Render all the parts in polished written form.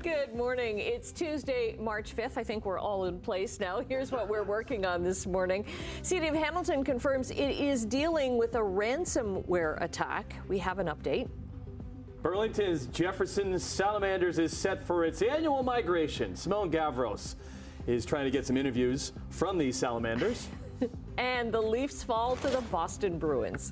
Good morning. It's Tuesday, March 5th. I think we're all in place now. Here's what we're working on this morning. City of Hamilton confirms it is dealing with a ransomware attack. We have an update. Burlington's Jefferson Salamanders is set for its annual migration. Simone Gavros is trying to get some interviews from these salamanders. And the Leafs fall to the Boston Bruins.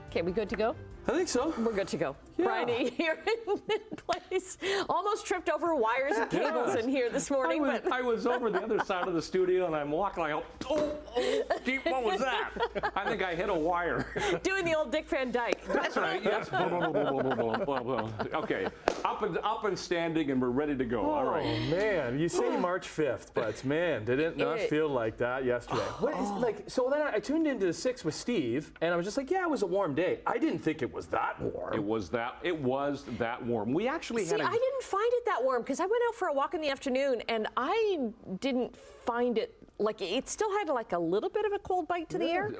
Okay, we good to go? I think so. We're good to go. Yeah. Bryony here in place. Almost tripped over wires and cables in here this morning. I was over the other side of the studio and I'm walking like, deep, what was that? I think I hit a wire. Doing the old Dick Van Dyke. That's right, yes. Okay, up and standing and we're ready to go. All right. Oh, man. You say March 5th, but man, did it not feel like that yesterday. So then I tuned into the 6 with Steve and I was just like, yeah, it was a warm day. I didn't think it was that warm. It was that warm. We actually I didn't find it that warm because I went out for a walk in the afternoon and I didn't find it like it still had like a little bit of a cold bite to the air.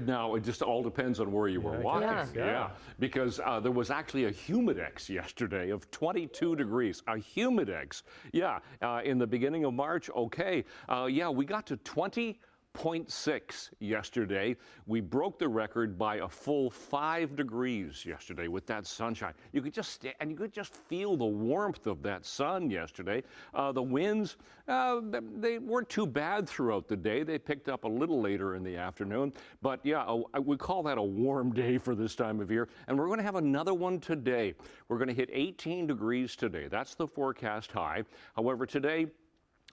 Now it just all depends on where you were walking. Yeah. Because there was actually a humidex yesterday of 22 degrees. A humidex. Yeah. In the beginning of March. Okay. We got to 20.6 yesterday. We broke the record by a full 5 degrees yesterday with that sunshine. You could just feel the warmth of that sun yesterday. The winds, they weren't too bad throughout the day. They picked up a little later in the afternoon. But we call that a warm day for this time of year. And we're going to have another one today. We're going to hit 18 degrees today. That's the forecast high. However, today,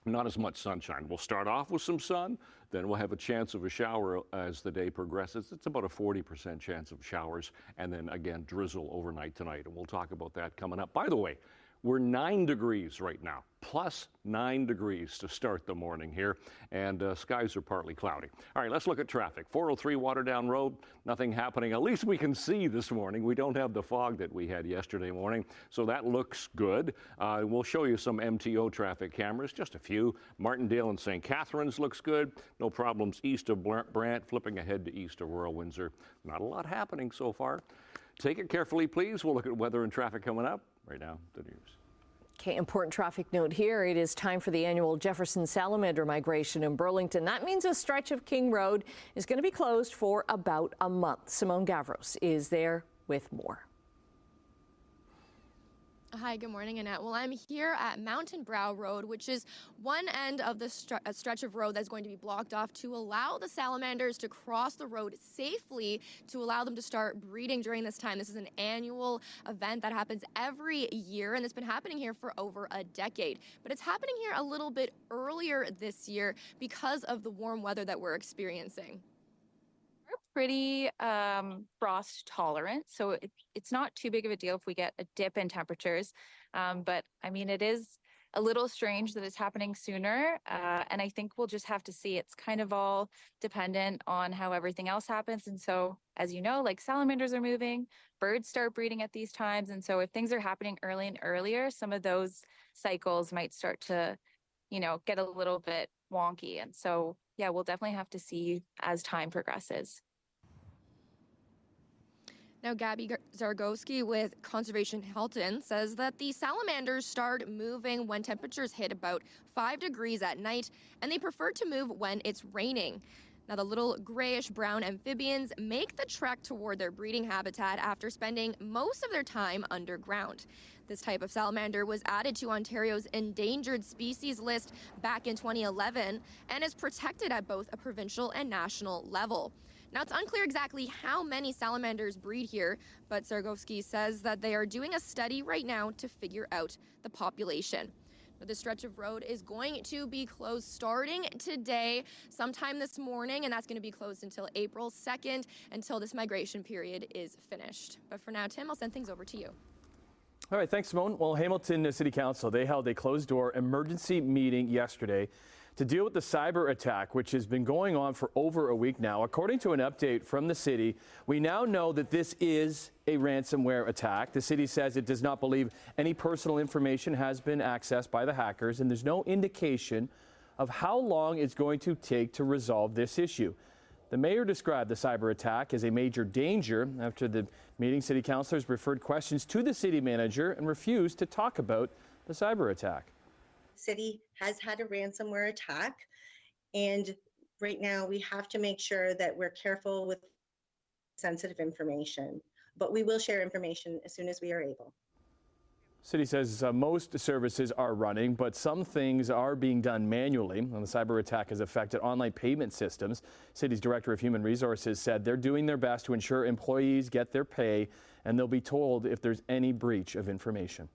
not as much sunshine. We'll start off with some sun, then we'll have a chance of a shower as the day progresses. It's about a 40% chance of showers, and then again, drizzle overnight tonight. And we'll talk about that coming up. By the way, we're 9 degrees right now, plus 9 degrees to start the morning here, and skies are partly cloudy. All right, let's look at traffic. 403 Waterdown Road, nothing happening. At least we can see this morning. We don't have the fog that we had yesterday morning, so that looks good. We'll show you some MTO traffic cameras, just a few. Martindale and St. Catharines looks good. No problems east of Brant, flipping ahead to east of Royal Windsor. Not a lot happening so far. Take it carefully, please. We'll look at weather and traffic coming up. Right now, the news. Okay, important traffic note here. It is time for the annual Jefferson salamander migration in Burlington. That means a stretch of King Road is going to be closed for about a month. Simone Gavros is there with more. Hi, good morning, Annette. Well, I'm here at Mountain Brow Road, which is one end of the stretch of road that's going to be blocked off to allow the salamanders to cross the road safely, to allow them to start breeding during this time. This is an annual event that happens every year, and it's been happening here for over a decade. But it's happening here a little bit earlier this year because of the warm weather that we're experiencing. Pretty frost tolerant, so it's not too big of a deal if we get a dip in temperatures. But I mean, it is a little strange that it's happening sooner, and I think we'll just have to see. It's kind of all dependent on how everything else happens. And so, as you know, like salamanders are moving, birds start breeding at these times, and so if things are happening early and earlier, some of those cycles might start to, get a little bit wonky. And so, yeah, we'll definitely have to see as time progresses. Now, Gabby Zargowski with Conservation Halton says that the salamanders start moving when temperatures hit about 5 degrees at night, and they prefer to move when it's raining. Now, the little grayish-brown amphibians make the trek toward their breeding habitat after spending most of their time underground. This type of salamander was added to Ontario's endangered species list back in 2011 and is protected at both a provincial and national level. Now, it's unclear exactly how many salamanders breed here, but Zargowski says that they are doing a study right now to figure out the population. This stretch of road is going to be closed starting today, sometime this morning, and that's going to be closed until April 2nd, until this migration period is finished. But for now, Tim, I'll send things over to you. All right, thanks, Simone. Well, Hamilton City Council, they held a closed-door emergency meeting yesterday to deal with the cyber attack, which has been going on for over a week now. According to an update from the city, we now know that this is a ransomware attack. The city says it does not believe any personal information has been accessed by the hackers, and there's no indication of how long it's going to take to resolve this issue. The mayor described the cyber attack as a major danger. After the meeting, city councilors referred questions to the city manager and refused to talk about the cyber attack. City has had a ransomware attack, and right now we have to make sure that we're careful with sensitive information, but we will share information as soon as we are able. City says most services are running, but some things are being done manually. And the cyber attack has affected online payment systems. City's Director of Human Resources said they're doing their best to ensure employees get their pay, and they'll be told if there's any breach of information.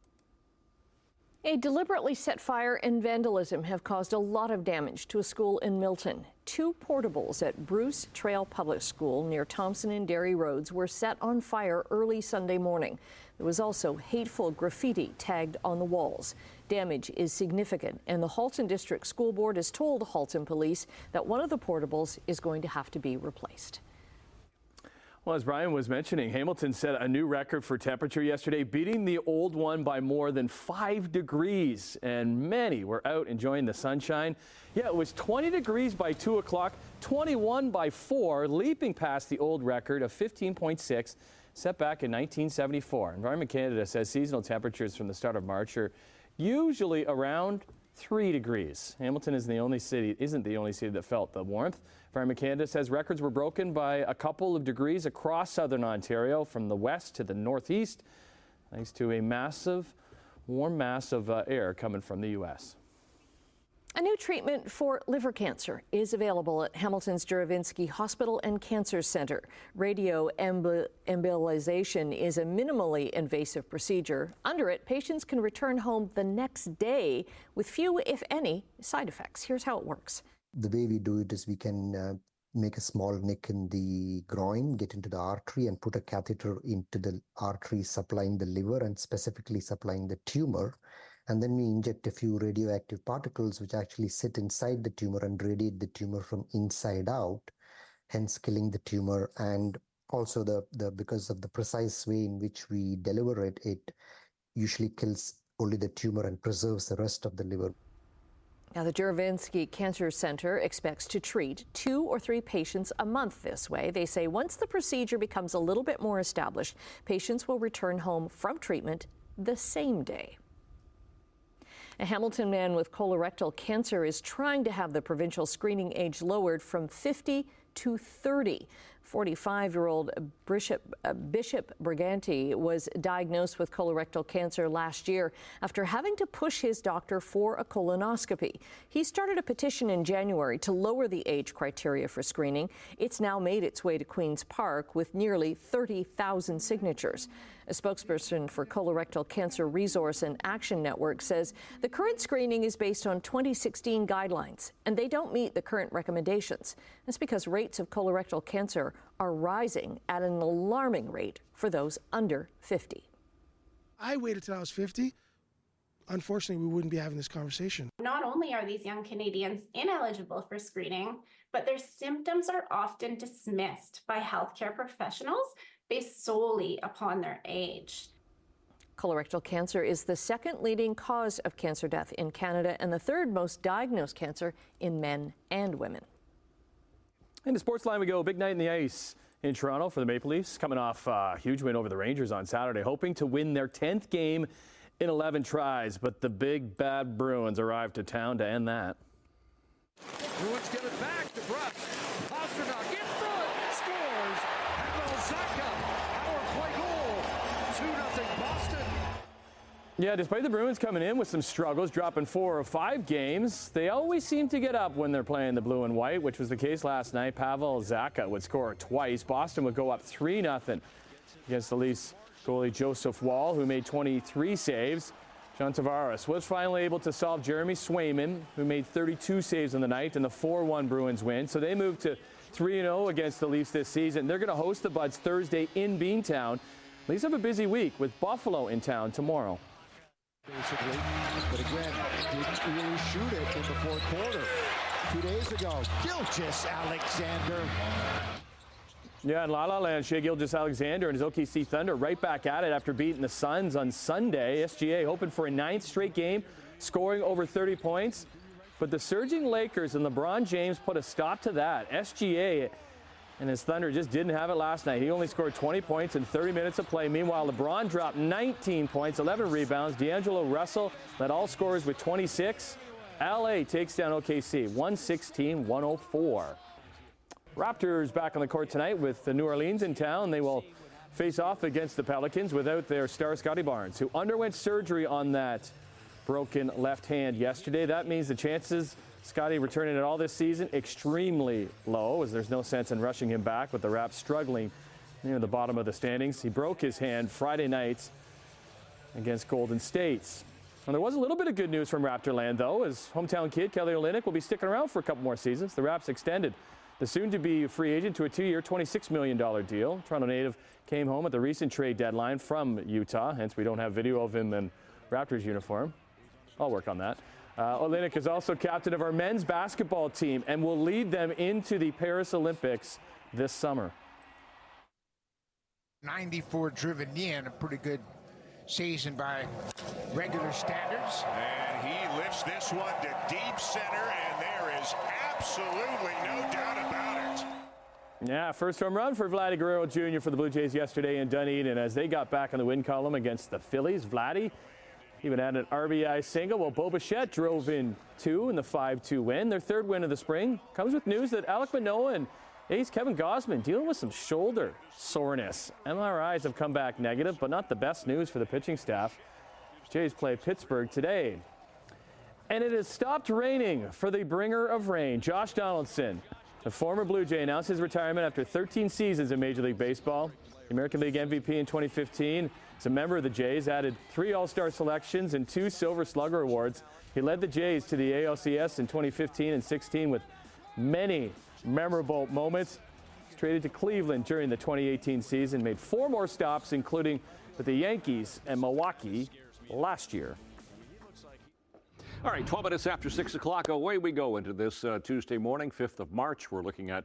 A deliberately set fire and vandalism have caused a lot of damage to a school in Milton. 2 portables at Bruce Trail Public School near Thompson and Derry Roads were set on fire early Sunday morning. There was also hateful graffiti tagged on the walls. Damage is significant, and the Halton District School Board has told Halton Police that one of the portables is going to have to be replaced. Well, as Brian was mentioning, Hamilton set a new record for temperature yesterday, beating the old one by more than 5 degrees. And many were out enjoying the sunshine. Yeah, it was 20 degrees by 2 o'clock, 21 by 4, leaping past the old record of 15.6 set back in 1974. Environment Canada says seasonal temperatures from the start of March are usually around 3 degrees. Hamilton isn't the only city that felt the warmth. Environment Canada says records were broken by a couple of degrees across southern Ontario from the west to the northeast, thanks to a massive, warm mass of air coming from the U.S. A new treatment for liver cancer is available at Hamilton's Juravinski Hospital and Cancer Center. Radioembolization is a minimally invasive procedure. Under it, patients can return home the next day with few, if any, side effects. Here's how it works. The way we do it is we can make a small nick in the groin, get into the artery, and put a catheter into the artery supplying the liver and specifically supplying the tumor. And then we inject a few radioactive particles which actually sit inside the tumor and radiate the tumor from inside out, hence killing the tumor. And also because of the precise way in which we deliver it, it usually kills only the tumor and preserves the rest of the liver. Now, the Juravinski Cancer Center expects to treat 2 or 3 patients a month this way. They say once the procedure becomes a little bit more established, patients will return home from treatment the same day. A Hamilton man with colorectal cancer is trying to have the provincial screening age lowered from 50 to 30. 45-year-old Bishop Briganti was diagnosed with colorectal cancer last year after having to push his doctor for a colonoscopy. He started a petition in January to lower the age criteria for screening. It's now made its way to Queen's Park with nearly 30,000 signatures. A spokesperson for Colorectal Cancer Resource and Action Network says the current screening is based on 2016 guidelines, and they don't meet the current recommendations. That's because rates of colorectal cancer are rising at an alarming rate for those under 50. I waited till I was 50. Unfortunately, we wouldn't be having this conversation. Not only are these young Canadians ineligible for screening, but their symptoms are often dismissed by healthcare professionals based solely upon their age. Colorectal cancer is the second leading cause of cancer death in Canada and the third most diagnosed cancer in men and women. Into sports line we go. Big night in the ice in Toronto for the Maple Leafs, coming off a huge win over the Rangers on Saturday, hoping to win their 10th game in 11 tries. But the big bad Bruins arrived to town to end that. Bruins get it back to Bruss. Pasternak in front, scores. Pavel Zacha, power play goal. 2-0 Boston. Yeah, despite the Bruins coming in with some struggles, dropping 4 of 5 games, they always seem to get up when they're playing the blue and white, which was the case last night. Pavel Zacha would score twice. Boston would go up 3-0 against the Leafs goalie Joseph Wall, who made 23 saves. John Tavares was finally able to solve Jeremy Swayman, who made 32 saves on the night, and the 4-1 Bruins win. So they moved to 3-0 against the Leafs this season. They're going to host the Buds Thursday in Beantown. Leafs have a busy week with Buffalo in town tomorrow. Basically, but again, didn't really shoot it in the fourth quarter. 2 days ago. Gilgeous-Alexander. Yeah, in La La Land, Shea Gilgeous-Alexander and his OKC Thunder right back at it after beating the Suns on Sunday. SGA hoping for a 9th straight game, scoring over 30 points. But the surging Lakers and LeBron James put a stop to that. SGA and his Thunder just didn't have it last night. He only scored 20 points in 30 minutes of play. Meanwhile, LeBron dropped 19 points, 11 rebounds. D'Angelo Russell led all scorers with 26. LA takes down OKC 116-104. Raptors back on the court tonight with the New Orleans in town. They will face off against the Pelicans without their star Scotty Barnes, who underwent surgery on that broken left hand yesterday. That means the chances Scotty returning at all this season extremely low, as there's no sense in rushing him back with the Raps struggling near the bottom of the standings. He broke his hand Friday night against Golden State. And there was a little bit of good news from Raptorland, though, as hometown kid Kelly Olynyk will be sticking around for a couple more seasons. The Raps extended the soon-to-be free agent to a 2-year, $26 million deal. Toronto native came home at the recent trade deadline from Utah, hence we don't have video of him in Raptors uniform. I'll work on that. Olynyk is also captain of our men's basketball team and will lead them into the Paris Olympics this summer. 94 driven in, a pretty good season by regular standards. And he lifts this one to deep center, and there is absolutely no doubt about it. Yeah, first home run for Vladdy Guerrero Jr. for the Blue Jays yesterday in Dunedin as they got back on the win column against the Phillies. Vladdy even had an RBI single, while Bo Bichette drove in 2 in the 5-2 win. Their third win of the spring comes with news that Alek Manoah and ace Kevin Gausman dealing with some shoulder soreness. MRIs have come back negative, but not the best news for the pitching staff. Jays play Pittsburgh today. And it has stopped raining for the bringer of rain. Josh Donaldson, the former Blue Jay, announced his retirement after 13 seasons in Major League Baseball. The American League MVP in 2015. As a member of the Jays, added 3 All-Star selections and 2 Silver Slugger awards. He led the Jays to the ALCS in 2015 and 16 with many memorable moments. He's traded to Cleveland during the 2018 season, made 4 more stops, including with the Yankees and Milwaukee last year. All right, 12 minutes after 6 o'clock, away we go into this Tuesday morning, 5th of March. We're looking at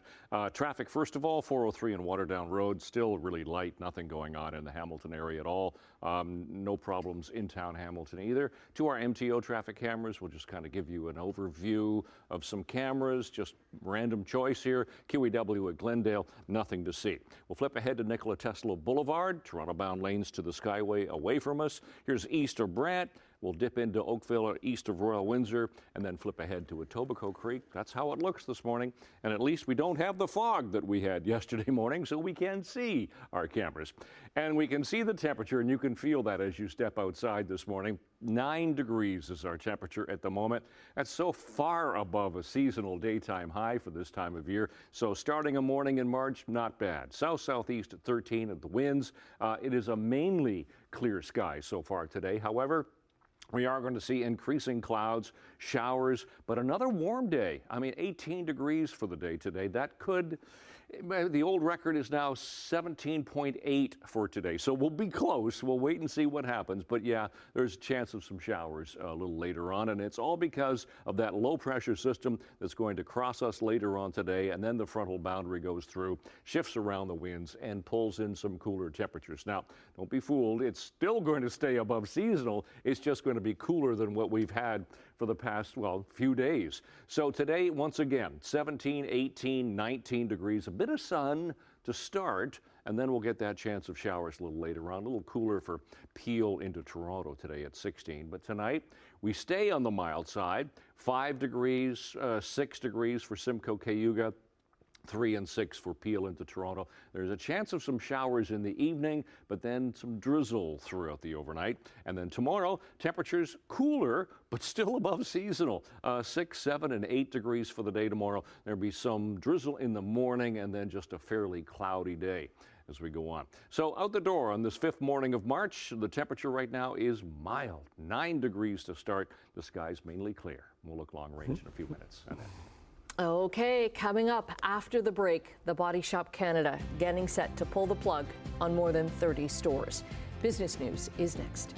traffic, first of all, 403 and Waterdown Road, still really light, nothing going on in the Hamilton area at all. No problems in town Hamilton either. To our MTO traffic cameras, we'll just kind of give you an overview of some cameras, just random choice here. QEW at Glendale, nothing to see. We'll flip ahead to Nikola Tesla Boulevard, Toronto-bound lanes to the Skyway away from us. Here's east of Brant. We'll dip into Oakville east of Royal Windsor and then flip ahead to Etobicoke Creek. That's how it looks this morning. And at least we don't have the fog that we had yesterday morning, so we can see our cameras. And we can see the temperature, and you can feel that as you step outside this morning. 9 degrees is our temperature at the moment. That's so far above a seasonal daytime high for this time of year. So starting a morning in March, not bad. South-southeast at 13 at the winds. It is a mainly clear sky so far today. However, we are going to see increasing clouds, showers, but another warm day. I mean, 18 degrees for the day today. That could, the old record is now 17.8 for today. So we'll be close. We'll wait and see what happens. But yeah, there's a chance of some showers a little later on. And it's all because of that low pressure system that's going to cross us later on today. And then the frontal boundary goes through, shifts around the winds, and pulls in some cooler temperatures. Now, don't be fooled. It's still going to stay above seasonal. It's just going to be cooler than what we've had for the past, well, few days. So today, once again, 17, 18, 19 degrees, a bit of sun to start, and then we'll get that chance of showers a little later on, a little cooler for Peel into Toronto today at 16. But tonight, we stay on the mild side, 5 degrees, 6 degrees for Simcoe Cayuga, 3 and 6 for Peel into Toronto. There's a chance of some showers in the evening, but then some drizzle throughout the overnight. And then tomorrow, temperatures cooler, but still above seasonal. 6, 7, and 8 degrees for the day tomorrow. There'll be some drizzle in the morning and then just a fairly cloudy day as we go on. So out the door on this 5th morning of March, the temperature right now is mild. 9 degrees to start. The sky's mainly clear. We'll look long range in a few minutes. And then Okay, coming up after the break, the Body Shop Canada getting set to pull the plug on more than 30 stores. Business News is next.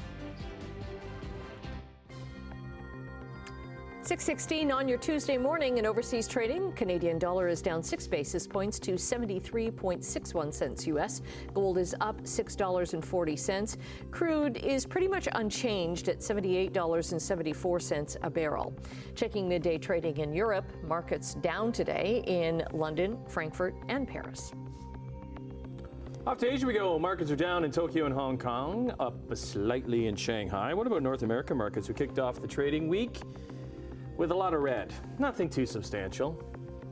6:16 on your Tuesday morning. In overseas trading, Canadian dollar is down 6 basis points to 73.61 cents US. Gold is up $6.40. Crude is pretty much unchanged at $78.74 a barrel. Checking midday trading in Europe, markets down today in London, Frankfurt, and Paris. Off to Asia we go. Markets are down in Tokyo and Hong Kong, up slightly in Shanghai. What about North American markets who kicked off the trading week with a lot of red? Nothing too substantial,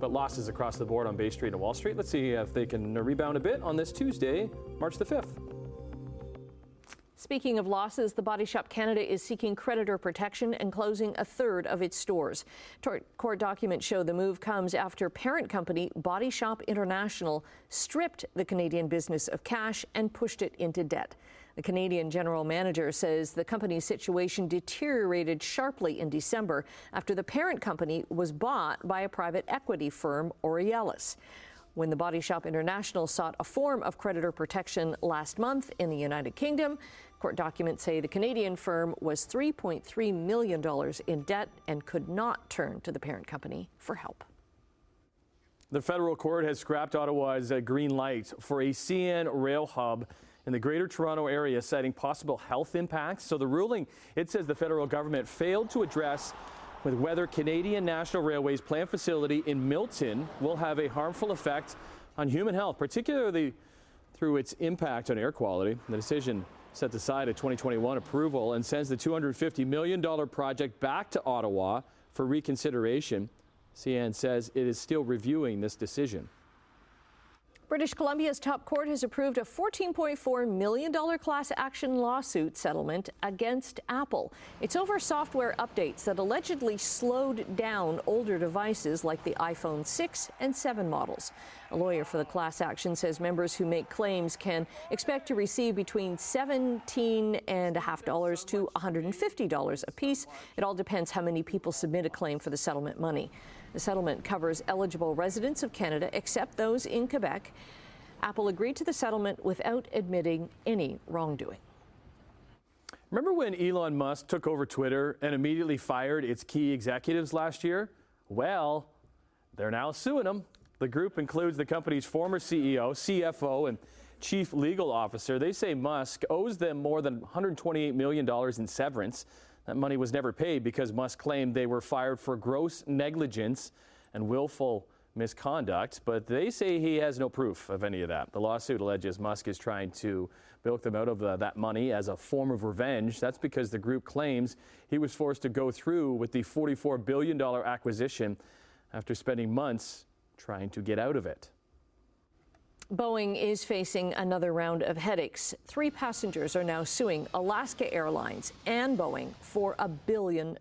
but losses across the board on Bay Street and Wall Street. Let's see if they can rebound a bit on this Tuesday, March the 5th. Speaking of losses, The Body Shop Canada is seeking creditor protection and closing a third of its stores. Court documents show the move comes after parent company Body Shop International stripped the Canadian business of cash and pushed it into debt. The Canadian general manager says the company's situation deteriorated sharply in December after the parent company was bought by a private equity firm, Aurealis. When the Body Shop International sought a form of creditor protection last month in the United Kingdom, court documents say the Canadian firm was $3.3 million in debt and could not turn to the parent company for help. The federal court has scrapped Ottawa's green light for a CN rail hub in the Greater Toronto area, citing possible health impacts. So the ruling, it says the federal government failed to address with whether Canadian National Railway's planned facility in Milton will have a harmful effect on human health, particularly through its impact on air quality. The decision sets aside a 2021 approval and sends the $250 million project back to Ottawa for reconsideration. CN says it is still reviewing this decision. British Columbia's top court has approved a $14.4 million class action lawsuit settlement against Apple. It's over software updates that allegedly slowed down older devices like the iPhone 6 and 7 models. A lawyer for the class action says members who make claims can expect to receive between $17.50 to $150 apiece. It all depends how many people submit a claim for the settlement money. The settlement covers eligible residents of Canada, except those in Quebec. Apple agreed to the settlement without admitting any wrongdoing. Remember when Elon Musk took over Twitter and immediately fired its key executives last year? Well, they're now suing him. The group includes the company's former CEO, CFO, and chief legal officer. They say Musk owes them more than $128 million in severance. That money was never paid because Musk claimed they were fired for gross negligence and willful misconduct, but they say he has no proof of any of that. The lawsuit alleges Musk is trying to bilk them out of that money as a form of revenge. That's because the group claims he was forced to go through with the $44 billion acquisition after spending months trying to get out of it. Boeing is facing another round of headaches. 3 passengers are now suing Alaska Airlines and Boeing for $1 billion.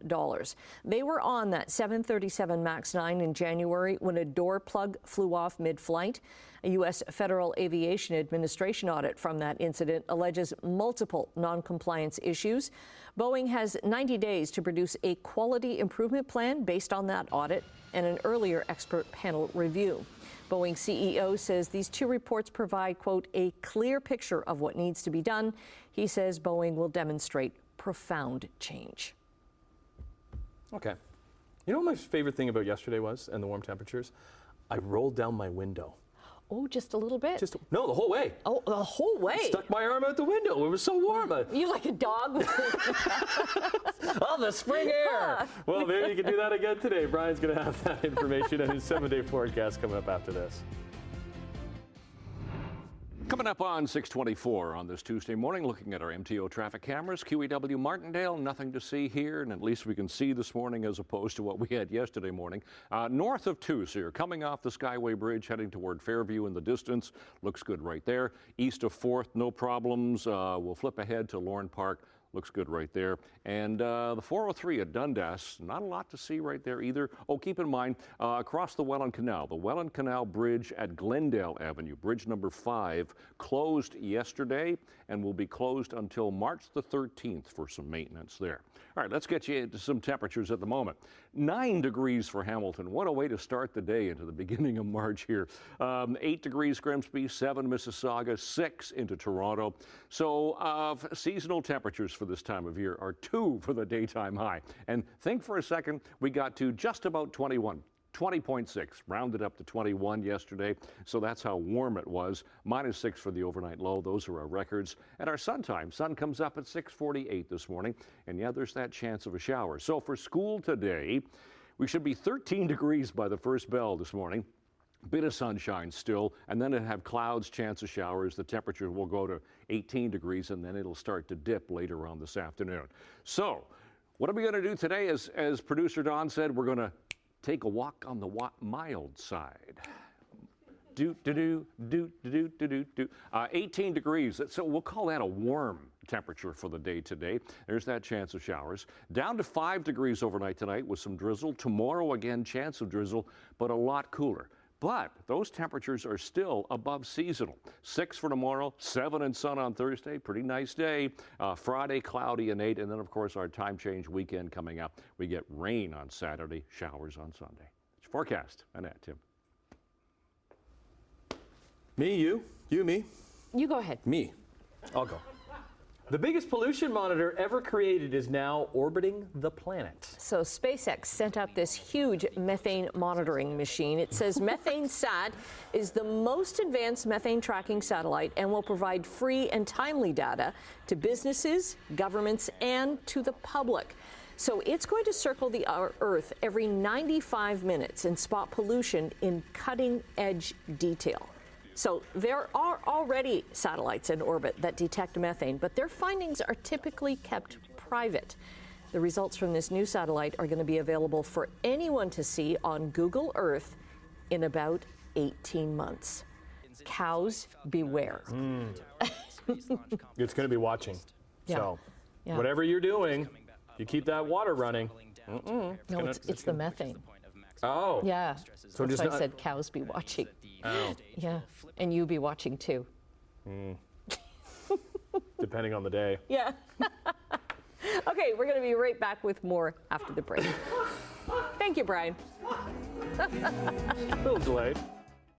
They were on that 737 MAX 9 in January when a door plug flew off mid-flight. A U.S. Federal Aviation Administration audit from that incident alleges multiple non-compliance issues. Boeing has 90 days to produce a quality improvement plan based on that audit and an earlier expert panel review. Boeing CEO says these 2 reports provide, quote, a clear picture of what needs to be done. He says Boeing will demonstrate profound change. Okay. You know what my favorite thing about yesterday was and the warm temperatures? I rolled down my window. Oh, just a little bit? No, the whole way. Oh, the whole way? Stuck my arm out the window. It was so warm. You like a dog? Oh, the spring air. Well, maybe you can do that again today. Brian's going to have that information and his 7-day forecast coming up after this. Coming up on 624 on this Tuesday morning, looking at our MTO traffic cameras, QEW Martindale, nothing to see here, and at least we can see this morning as opposed to what we had yesterday morning. North of 2, so you're coming off the Skyway Bridge, heading toward Fairview in the distance. Looks good right there. East of 4th, no problems. We'll flip ahead to Lorne Park. Looks good right there. And the 403 at Dundas, not a lot to see right there either. Oh, keep in mind, across the Welland Canal, the Welland Canal Bridge at Glendale Avenue, bridge number 5, closed yesterday and will be closed until March the 13th for some maintenance there. All right, let's get you into some temperatures at the moment. 9 degrees for Hamilton. What a way to start the day into the beginning of March here. 8 degrees Grimsby, 7 Mississauga, 6 into Toronto. So seasonal temperatures for this time of year are 2 for the daytime high. And think for a second, we got to just about 21. 20.6, rounded up to 21 yesterday, so that's how warm it was. -6 for the overnight low. Those are our records. And our sun time, sun comes up at 6:48 this morning, and yeah, there's that chance of a shower. So for school today, we should be 13 degrees by the first bell this morning. Bit of sunshine still, and then it'll have clouds, chance of showers. The temperature will go to 18 degrees, and then it'll start to dip later on this afternoon. So what are we going to do today? As producer Don said, we're going to take a walk on the mild side. 18 degrees. So we'll call that a warm temperature for the day today. There's that chance of showers. Down to 5 degrees overnight tonight with some drizzle. Tomorrow again, chance of drizzle, but a lot cooler. But those temperatures are still above seasonal. 6 for tomorrow, 7 and sun on Thursday. Pretty nice day. Friday, cloudy and 8. And then, of course, our time change weekend coming up. We get rain on Saturday, showers on Sunday. It's your forecast. Annette, Tim. Me, you, me. You go ahead. Me. I'll go. The biggest pollution monitor ever created is now orbiting the planet. So SpaceX sent out this huge methane monitoring machine. It says MethaneSat is the most advanced methane tracking satellite and will provide free and timely data to businesses, governments, and to the public. So it's going to circle the Earth every 95 minutes and spot pollution in cutting-edge detail. So there are already satellites in orbit that detect methane, but their findings are typically kept private. The results from this new satellite are going to be available for anyone to see on Google Earth in about 18 months. Cows beware. It's going to be watching. Yeah. So Yeah. whatever you're doing, you keep that water running. No, it's the methane. Oh. Yeah. So That's just why I not- said cows be watching. Oh. Yeah. And you be watching too. Depending on the day. Yeah. Okay, we're going to be right back with more after the break. Thank you, Brian. A little delayed.